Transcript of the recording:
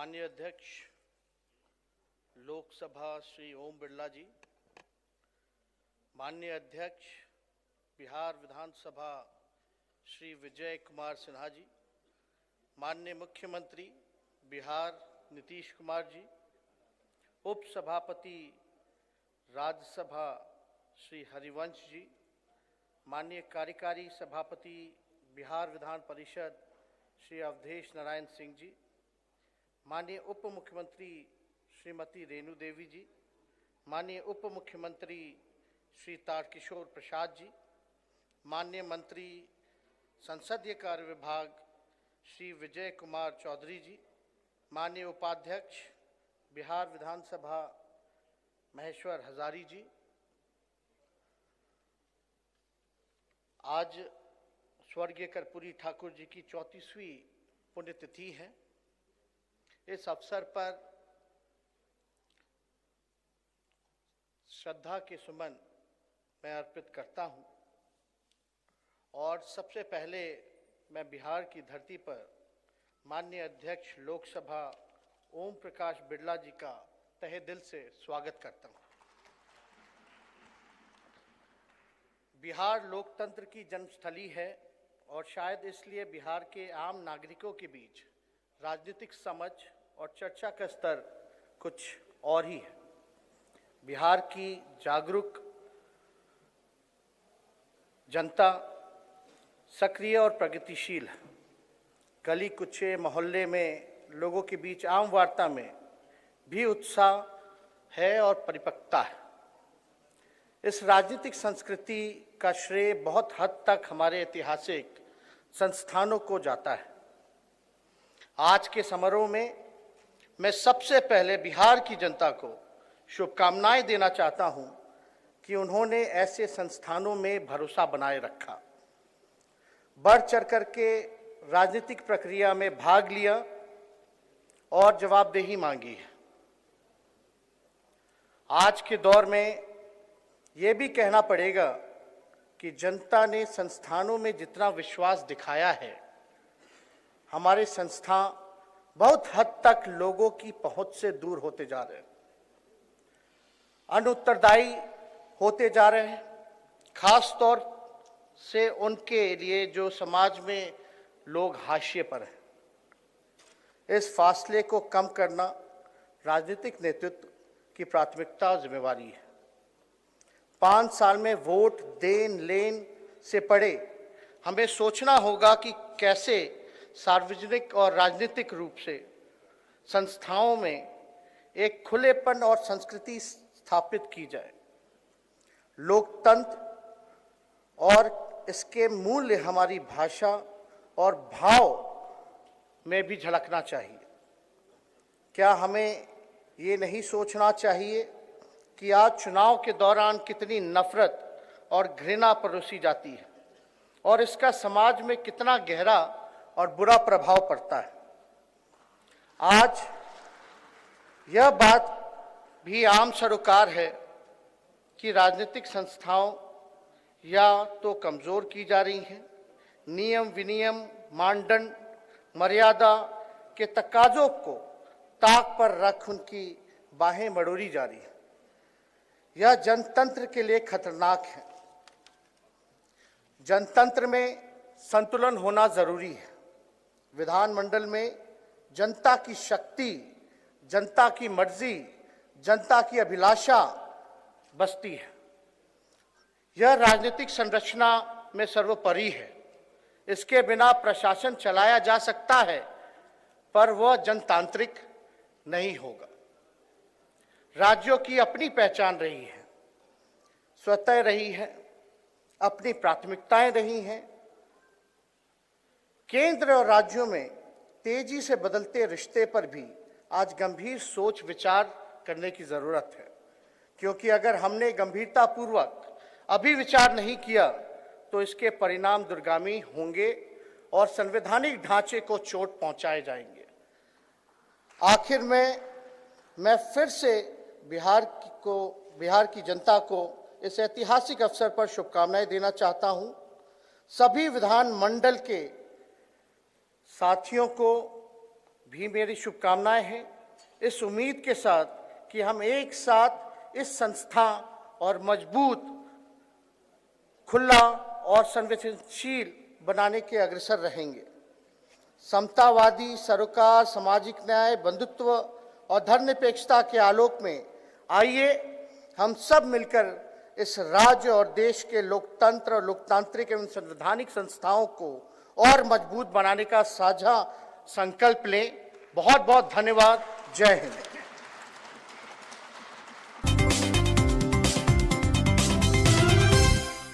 माननीय अध्यक्ष लोकसभा श्री ओम बिरला जी, माननीय अध्यक्ष बिहार विधानसभा श्री विजय कुमार सिन्हा जी, माननीय मुख्यमंत्री बिहार नीतीश कुमार जी, उप सभापति राज्यसभा श्री हरिवंश जी, माननीय कार्यकारी सभापति बिहार विधान परिषद श्री अवधेश नारायण सिंह जी, माननीय उप मुख्यमंत्री श्रीमती रेणु देवी जी, माननीय उप मुख्यमंत्री श्री तारकिशोर प्रसाद जी, माननीय मंत्री संसदीय कार्य विभाग श्री विजय कुमार चौधरी जी, माननीय उपाध्यक्ष बिहार विधानसभा महेश्वर हजारी जी। आज स्वर्गीय कर्पूरी ठाकुर जी की 34वीं पुण्यतिथि है। इस अवसर पर श्रद्धा के सुमन मैं अर्पित करता हूं और सबसे पहले मैं बिहार की धरती पर माननीय अध्यक्ष लोकसभा ओम प्रकाश बिरला जी का तहे दिल से स्वागत करता हूं। बिहार लोकतंत्र की जन्मस्थली है और शायद इसलिए बिहार के आम नागरिकों के बीच राजनीतिक समझ और चर्चा का स्तर कुछ और ही है। बिहार की जागरूक जनता सक्रिय और प्रगतिशील है। गली कुचे मोहल्ले में लोगों के बीच आम वार्ता में भी उत्साह है और परिपक्वता है। इस राजनीतिक संस्कृति का श्रेय बहुत हद तक हमारे ऐतिहासिक संस्थानों को जाता है। आज के समारोह में मैं सबसे पहले बिहार की जनता को शुभकामनाएं देना चाहता हूं कि उन्होंने ऐसे संस्थानों में भरोसा बनाए रखा, बढ़ चढ़ करके राजनीतिक प्रक्रिया में भाग लिया और जवाबदेही मांगी है। आज के दौर में ये भी कहना पड़ेगा कि जनता ने संस्थानों में जितना विश्वास दिखाया है, हमारे संस्थान बहुत हद तक लोगों की पहुंच से दूर होते जा रहे हैं, अनुत्तरदायी होते जा रहे हैं, खास तौर से उनके लिए जो समाज में लोग हाशिए पर हैं। इस फासले को कम करना राजनीतिक नेतृत्व की प्राथमिकता और जिम्मेवारी है। 5 साल में वोट देन लेन से पड़े हमें सोचना होगा कि कैसे सार्वजनिक और राजनीतिक रूप से संस्थाओं में एक खुलेपन और संस्कृति स्थापित की जाए। लोकतंत्र और इसके मूल्य हमारी भाषा और भाव में भी झलकना चाहिए। क्या हमें ये नहीं सोचना चाहिए कि आज चुनाव के दौरान कितनी नफरत और घृणा परोसी जाती है और इसका समाज में कितना गहरा और बुरा प्रभाव पड़ता है। आज यह बात भी आम सरोकार है कि राजनीतिक संस्थाओं या तो कमजोर की जा रही हैं, नियम विनियम मानदंड मर्यादा के तकाजों को ताक पर रख उनकी बाहें मड़ोरी जा रही है। यह जनतंत्र के लिए खतरनाक है। जनतंत्र में संतुलन होना जरूरी है। विधानमंडल में जनता की शक्ति, जनता की मर्जी, जनता की अभिलाषा बसती है। यह राजनीतिक संरचना में सर्वोपरि है। इसके बिना प्रशासन चलाया जा सकता है, पर वह जनतांत्रिक नहीं होगा। राज्यों की अपनी पहचान रही है, स्वतः रही है, अपनी प्राथमिकताएं रही हैं। केंद्र और राज्यों में तेजी से बदलते रिश्ते पर भी आज गंभीर सोच विचार करने की जरूरत है, क्योंकि अगर हमने गंभीरतापूर्वक अभी विचार नहीं किया तो इसके परिणाम दूरगामी होंगे और संवैधानिक ढांचे को चोट पहुंचाए जाएंगे। आखिर में मैं फिर से बिहार की जनता को इस ऐतिहासिक अवसर पर शुभकामनाएं देना चाहता हूं। सभी विधानमंडल के साथियों को भी मेरी शुभकामनाएं हैं। इस उम्मीद के साथ कि हम एक साथ इस संस्था और मजबूत, खुला और संवेदनशील बनाने के अग्रसर रहेंगे। समतावादी सरोकार, सामाजिक न्याय, बंधुत्व और धर्मनिरपेक्षता के आलोक में आइए हम सब मिलकर इस राज्य और देश के लोकतंत्र और लोकतांत्रिक एवं संवैधानिक संस्थाओं को और मजबूत बनाने का साझा संकल्प लें। बहुत बहुत धन्यवाद। जय हिंद।